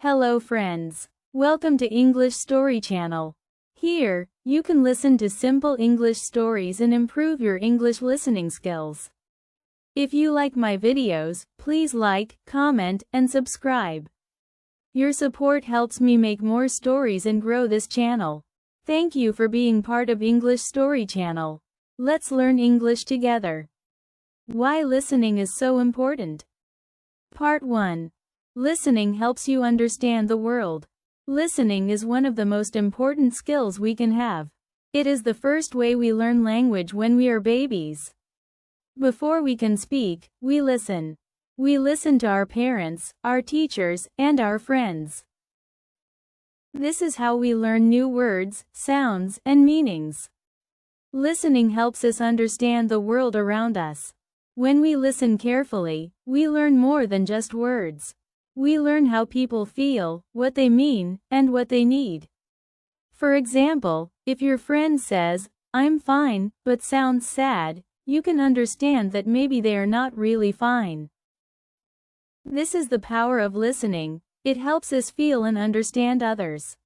Hello friends. Welcome to English Story Channel. Here, you can listen to simple English stories and improve your English listening skills. If you like my videos, please like, comment, and subscribe. Your support helps me make more stories and grow this channel. Thank you for being part of English Story Channel. Let's learn English together. Why listening is so important. Part 1. Listening helps you understand the world. Listening is one of the most important skills we can have. It is the first way we learn language when we are babies. Before we can speak, we listen. We listen to our parents, our teachers, and our friends. This is how we learn new words, sounds, and meanings. Listening helps us understand the world around us. When we listen carefully, we learn more than just words. We learn how people feel, what they mean, and what they need. For example, if your friend says, "I'm fine," but sounds sad, you can understand that maybe they are not really fine. This is the power of listening. It helps us feel and understand others.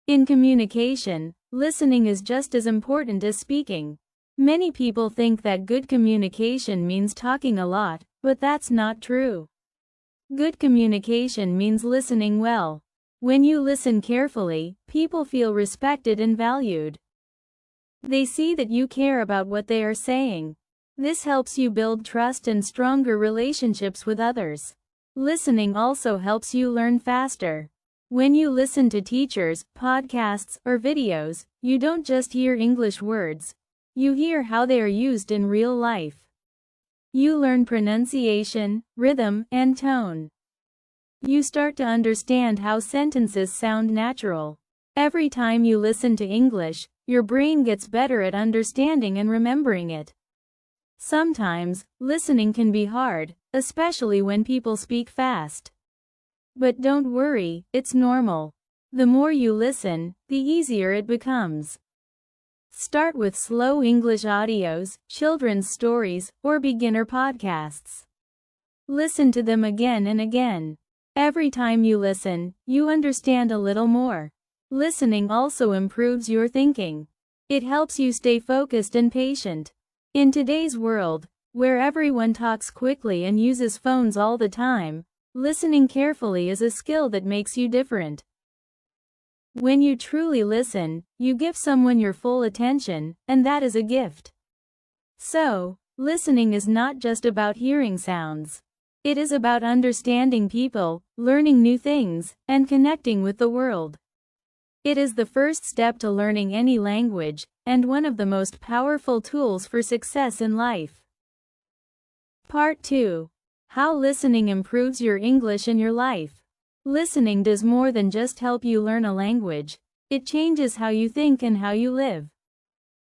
In communication, listening is just as important as speaking. Many people think that good communication means talking a lot, but that's not true. Good communication means listening well. When you listen carefully, people feel respected and valued. They see that you care about what they are saying. This helps you build trust and stronger relationships with others. Listening also helps you learn faster. When you listen to teachers, podcasts, or videos, you don't just hear English words. You hear how they are used in real life. You learn pronunciation, rhythm, and tone. You start to understand how sentences sound natural. Every time you listen to English, your brain gets better at understanding and remembering it. Sometimes, listening can be hard, especially when people speak fast. But don't worry, it's normal. The more you listen, the easier it becomes. Start with slow English audios, children's stories, or beginner podcasts. Listen to them again and again. Every time you listen, you understand a little more. Listening also improves your thinking. It helps you stay focused and patient. In today's world, where everyone talks quickly and uses phones all the time, listening carefully is a skill that makes you different. When you truly listen, you give someone your full attention, and that is a gift. So, listening is not just about hearing sounds. It is about understanding people, learning new things, and connecting with the world. It is the first step to learning any language, and one of the most powerful tools for success in life. Part 2. How listening improves your English in your life. Listening does more than just help you learn a language. It changes how you think and how you live.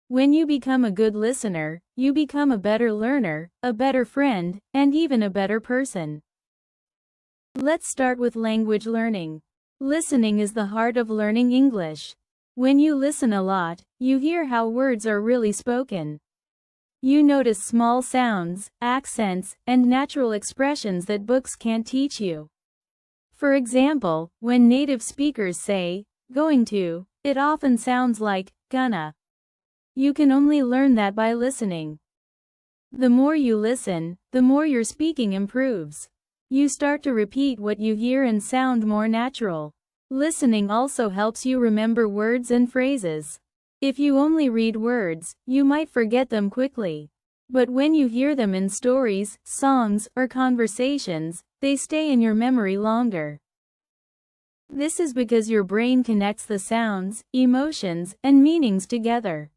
When you become a good listener, you become a better learner, a better friend, and even a better person. Let's start with language learning. Listening is the heart of learning English. When you listen a lot, you hear how words are really spoken. You notice small sounds, accents, and natural expressions that books can't teach you. For example, when native speakers say, "going to," it often sounds like, "gonna." You can only learn that by listening. The more you listen, the more your speaking improves. You start to repeat what you hear and sound more natural. Listening also helps you remember words and phrases. If you only read words, you might forget them quickly. But when you hear them in stories, songs, or conversations, they stay in your memory longer. This is because your brain connects the sounds, emotions, and meanings together.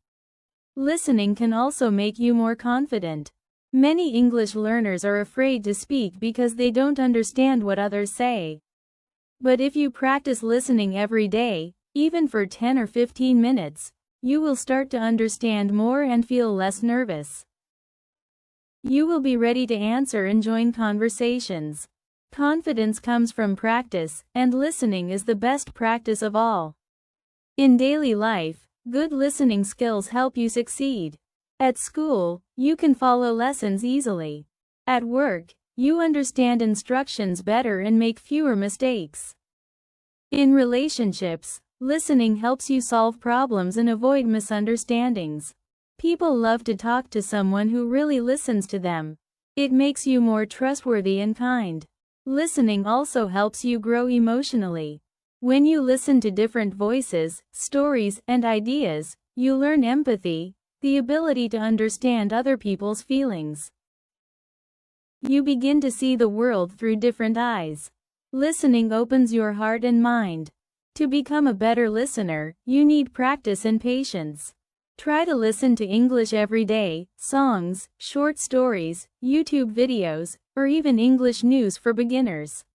Listening can also make you more confident. Many English learners are afraid to speak because they don't understand what others say. But if you practice listening every day, even for 10 or 15 minutes, you will start to understand more and feel less nervous. You will be ready to answer and join conversations. Confidence comes from practice, and listening is the best practice of all. In daily life, good listening skills help you succeed. At school, you can follow lessons easily. At work, you understand instructions better and make fewer mistakes. In relationships, listening helps you solve problems and avoid misunderstandings. People love to talk to someone who really listens to them. It makes you more trustworthy and kind. Listening also helps you grow emotionally. When you listen to different voices, stories, and ideas, you learn empathy, the ability to understand other people's feelings. You begin to see the world through different eyes. Listening opens your heart and mind. To become a better listener, you need practice and patience. Try to listen to English every day, songs, short stories, YouTube videos, or even English news for beginners.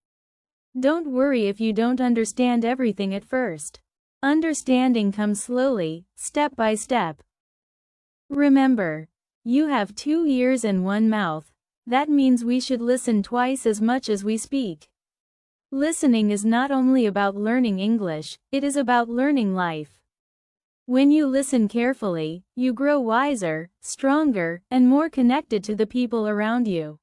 Don't worry if you don't understand everything at first. Understanding comes slowly, step by step. Remember, you have 2 ears and 1 mouth. That means we should listen twice as much as we speak. Listening is not only about learning English, it is about learning life. When you listen carefully, you grow wiser, stronger, and more connected to the people around you.